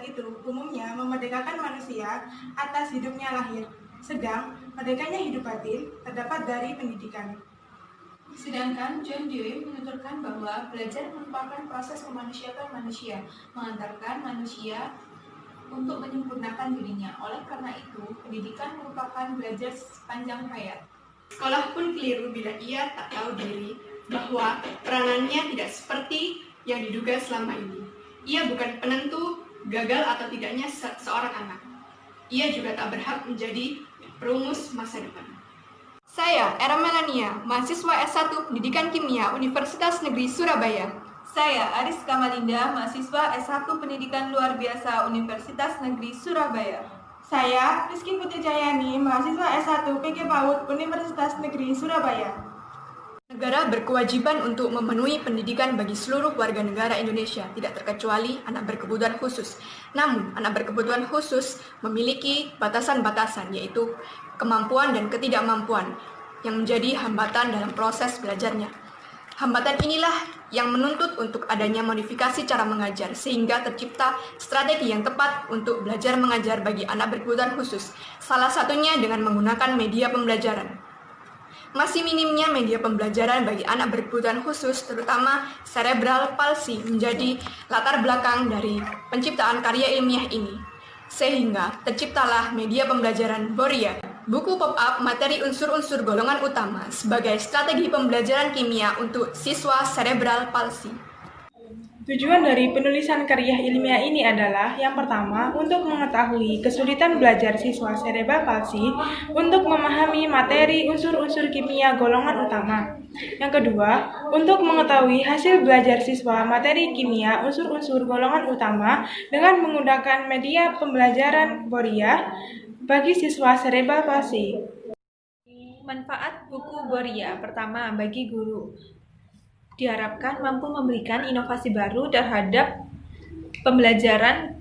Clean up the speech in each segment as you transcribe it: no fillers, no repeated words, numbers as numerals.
kebebasan itu umumnya memerdekakan manusia atas hidupnya lahir, sedang merdekanya hidup batin terdapat dari pendidikan. Sedangkan John Dewey menuturkan bahwa belajar merupakan proses memanusiakan manusia, mengantarkan manusia untuk menyempurnakan dirinya. Oleh karena itu, pendidikan merupakan belajar sepanjang hayat. Sekolah pun keliru bila ia tak tahu diri bahwa peranannya tidak seperti yang diduga selama ini. Ia bukan penentu gagal atau tidaknya seorang anak. Ia juga tak berhak menjadi perumus masa depan. Saya, Era Melania, mahasiswa S1 Pendidikan Kimia Universitas Negeri Surabaya. Saya, Aris Kamalinda, mahasiswa S1 Pendidikan Luar Biasa Universitas Negeri Surabaya. Saya, Rizky Putri Jayani, mahasiswa S1 PG PAUD Universitas Negeri Surabaya. Negara berkewajiban untuk memenuhi pendidikan bagi seluruh warga negara Indonesia, tidak terkecuali anak berkebutuhan khusus. Namun, anak berkebutuhan khusus memiliki batasan-batasan, yaitu kemampuan dan ketidakmampuan, yang menjadi hambatan dalam proses belajarnya. Hambatan inilah yang menuntut untuk adanya modifikasi cara mengajar, sehingga tercipta strategi yang tepat untuk belajar mengajar bagi anak berkebutuhan khusus, salah satunya dengan menggunakan media pembelajaran. Masih minimnya media pembelajaran bagi anak berkebutuhan khusus, terutama cerebral palsy, menjadi latar belakang dari penciptaan karya ilmiah ini. Sehingga terciptalah media pembelajaran Boria, buku pop-up materi unsur-unsur golongan utama sebagai strategi pembelajaran kimia untuk siswa cerebral palsy. Tujuan dari penulisan karya ilmiah ini adalah, yang pertama, untuk mengetahui kesulitan belajar siswa cerebral palsy untuk memahami materi unsur-unsur kimia golongan utama. Yang kedua, untuk mengetahui hasil belajar siswa materi kimia unsur-unsur golongan utama dengan menggunakan media pembelajaran Boria bagi siswa cerebral palsy. Manfaat buku Boria. Pertama, bagi guru. Diharapkan mampu memberikan inovasi baru terhadap pembelajaran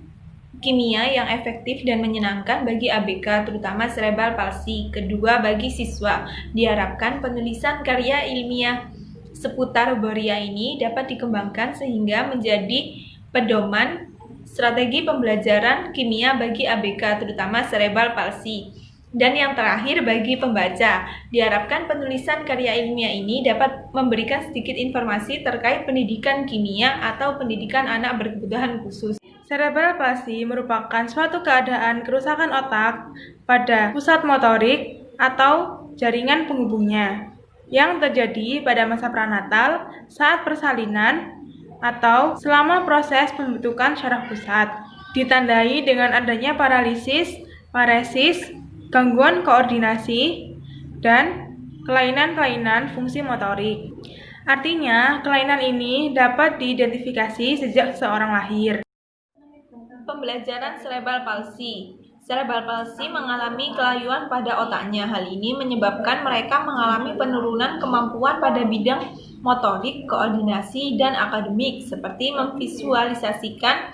kimia yang efektif dan menyenangkan bagi ABK, terutama cerebral palsy. Kedua, bagi siswa. Diharapkan penulisan karya ilmiah seputar Boria ini dapat dikembangkan sehingga menjadi pedoman strategi pembelajaran kimia bagi ABK, terutama cerebral palsy. Dan yang terakhir, bagi pembaca, diharapkan penulisan karya ilmiah ini dapat memberikan sedikit informasi terkait pendidikan kimia atau pendidikan anak berkebutuhan khusus. Cerebral palsy merupakan suatu keadaan kerusakan otak pada pusat motorik atau jaringan penghubungnya yang terjadi pada masa pranatal, saat persalinan, atau selama proses pembentukan syaraf pusat, ditandai dengan adanya paralisis, paresis, gangguan koordinasi, dan kelainan-kelainan fungsi motorik. Artinya, kelainan ini dapat diidentifikasi sejak seseorang lahir. Pembelajaran cerebral palsy. Cerebral palsy mengalami kelayuan pada otaknya. Hal ini menyebabkan mereka mengalami penurunan kemampuan pada bidang motorik, koordinasi, dan akademik, seperti memvisualisasikan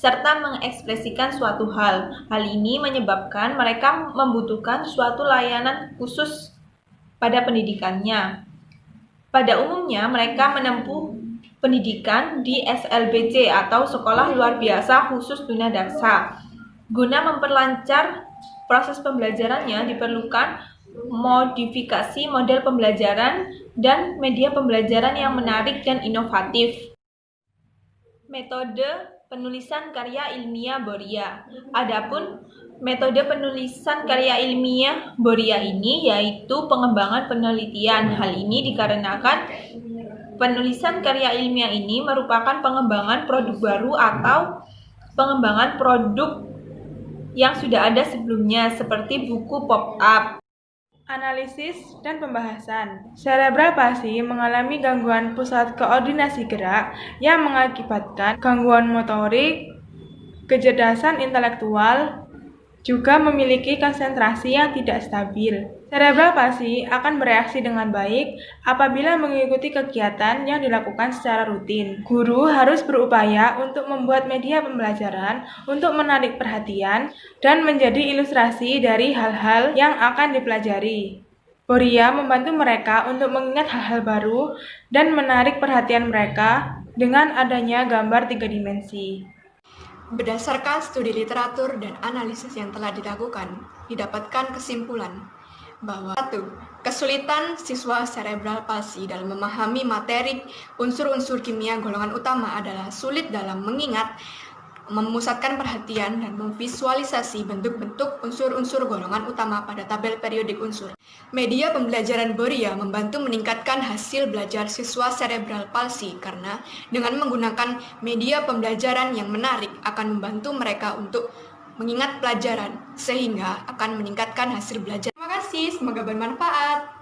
serta mengekspresikan suatu hal. Hal ini menyebabkan mereka membutuhkan suatu layanan khusus pada pendidikannya. Pada umumnya, mereka menempuh pendidikan di SLBC atau Sekolah Luar Biasa Khusus Tunadaksa. Guna memperlancar proses pembelajarannya, diperlukan modifikasi model pembelajaran dan media pembelajaran yang menarik dan inovatif. Metode penulisan karya ilmiah Boria. Adapun metode penulisan karya ilmiah Boria ini yaitu pengembangan penelitian. Hal ini dikarenakan penulisan karya ilmiah ini merupakan pengembangan produk baru atau pengembangan produk yang sudah ada sebelumnya, seperti buku pop-up. Analisis dan pembahasan. Cerebral palsy mengalami gangguan pusat koordinasi gerak yang mengakibatkan gangguan motorik, kecerdasan intelektual, juga memiliki konsentrasi yang tidak stabil. Cerebral palsy akan bereaksi dengan baik apabila mengikuti kegiatan yang dilakukan secara rutin. Guru harus berupaya untuk membuat media pembelajaran untuk menarik perhatian dan menjadi ilustrasi dari hal-hal yang akan dipelajari. Boria membantu mereka untuk mengingat hal-hal baru dan menarik perhatian mereka dengan adanya gambar 3 dimensi. Berdasarkan studi literatur dan analisis yang telah dilakukan, didapatkan kesimpulan bahwa 1. Kesulitan siswa cerebral palsy dalam memahami materi unsur-unsur kimia golongan utama adalah sulit dalam mengingat, memusatkan perhatian, dan memvisualisasi bentuk-bentuk unsur-unsur golongan utama pada tabel periodik unsur. Media pembelajaran Boria membantu meningkatkan hasil belajar siswa cerebral palsy karena dengan menggunakan media pembelajaran yang menarik akan membantu mereka untuk mengingat pelajaran sehingga akan meningkatkan hasil belajar. Terima kasih, semoga bermanfaat.